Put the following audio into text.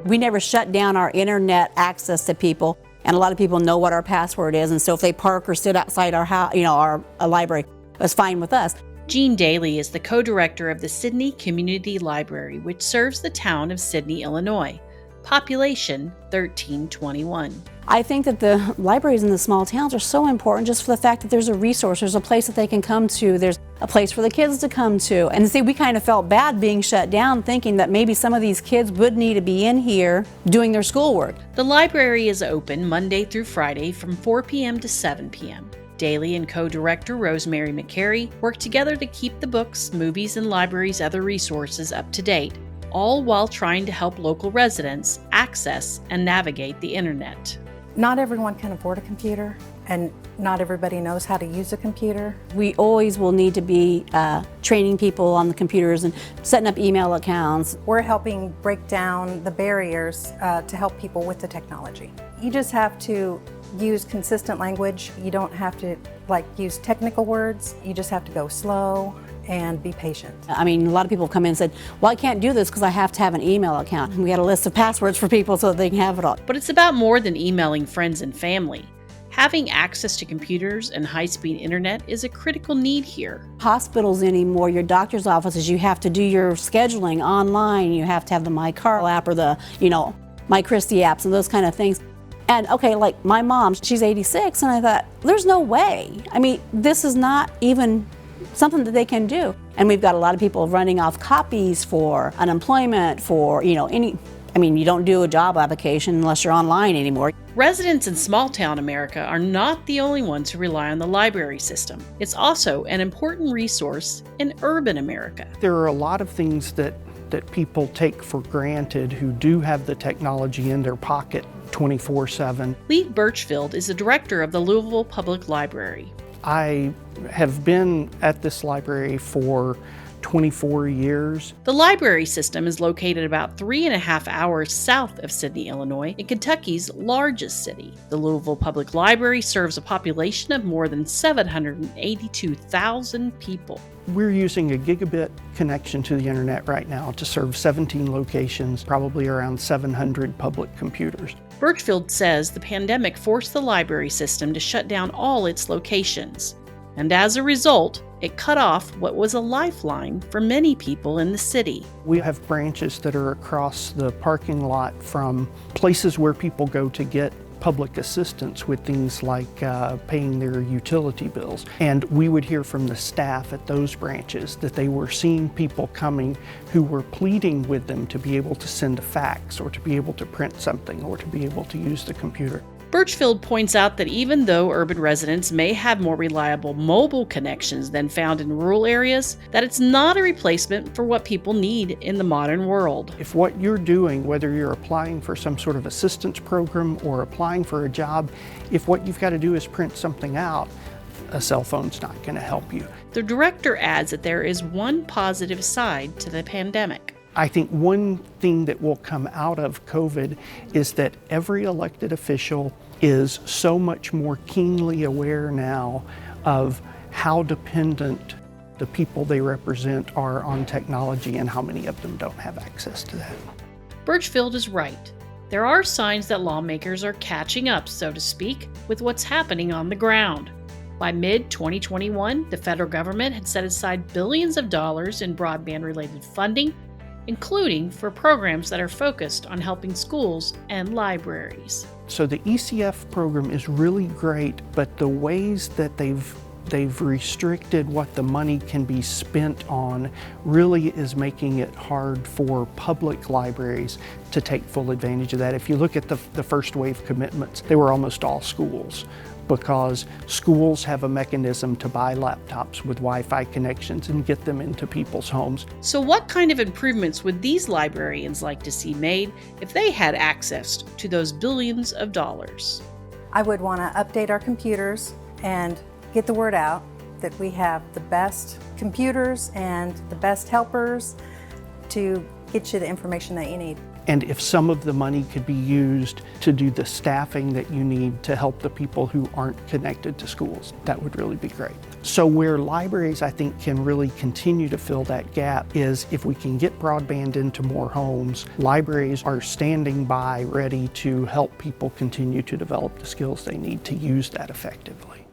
We never shut down our internet access to people, and a lot of people know what our password is, and so if they park or sit outside our house, our library, it's fine with us. Jean Daly is the co-director of the Sidney Community Library, which serves the town of Sidney, Illinois. Population 1321. I think that the libraries in the small towns are so important just for the fact that there's a resource, there's a place that they can come to, there's a place for the kids to come to. And see, we kind of felt bad being shut down, thinking that maybe some of these kids would need to be in here doing their schoolwork. The library is open Monday through Friday from 4 p.m. to 7 p.m. Daly and co-director Rosemary McCary work together to keep the books, movies, and library's other resources up to date, all while trying to help local residents access and navigate the internet. Not everyone can afford a computer, and not everybody knows how to use a computer. We always will need to be training people on the computers and setting up email accounts. We're helping break down the barriers to help people with the technology. You just have to use consistent language. You don't have to use technical words. You just have to go slow and be patient. I mean, a lot of people come in and said, well, I can't do this because I have to have an email account. We got a list of passwords for people so that they can have it all. But it's about more than emailing friends and family. Having access to computers and high-speed internet is a critical need here. Hospitals anymore, your doctor's offices, you have to do your scheduling online. You have to have the MyCarl app or the, MyChristie apps and those kind of things. And okay, like my mom, she's 86, and I thought, there's no way. I mean, this is not even something that they can do. And we've got a lot of people running off copies for unemployment, for, you don't do a job application unless you're online anymore. Residents in small-town America are not the only ones who rely on the library system. It's also an important resource in urban America. There are a lot of things that people take for granted who do have the technology in their pocket 24/7. Lee Birchfield is the director of the Louisville Public Library. I have been at this library for 24 years. The library system is located about 3.5 hours south of Sidney, Illinois, in Kentucky's largest city. The Louisville Public Library serves a population of more than 782,000 people. We're using a gigabit connection to the internet right now to serve 17 locations, probably around 700 public computers. Birchfield says the pandemic forced the library system to shut down all its locations. And as a result, it cut off what was a lifeline for many people in the city. We have branches that are across the parking lot from places where people go to get public assistance with things like paying their utility bills. And we would hear from the staff at those branches that they were seeing people coming who were pleading with them to be able to send a fax or to be able to print something or to be able to use the computer. Birchfield points out that even though urban residents may have more reliable mobile connections than found in rural areas, that it's not a replacement for what people need in the modern world. If what you're doing, whether you're applying for some sort of assistance program or applying for a job, if what you've got to do is print something out, a cell phone's not going to help you. The director adds that there is one positive side to the pandemic. I think one thing that will come out of COVID is that every elected official is so much more keenly aware now of how dependent the people they represent are on technology and how many of them don't have access to that. Birchfield is right. There are signs that lawmakers are catching up, so to speak, with what's happening on the ground. By mid-2021, the federal government had set aside billions of dollars in broadband-related funding, including for programs that are focused on helping schools and libraries. So the ECF program is really great, but the ways that they've restricted what the money can be spent on really is making it hard for public libraries to take full advantage of that. If you look at the first wave commitments, they were almost all schools, because schools have a mechanism to buy laptops with Wi-Fi connections and get them into people's homes. So what kind of improvements would these librarians like to see made if they had access to those billions of dollars? I would want to update our computers and get the word out that we have the best computers and the best helpers to get you the information that you need. And if some of the money could be used to do the staffing that you need to help the people who aren't connected to schools, that would really be great. So where libraries, I think, can really continue to fill that gap is if we can get broadband into more homes. Libraries are standing by ready to help people continue to develop the skills they need to use that effectively.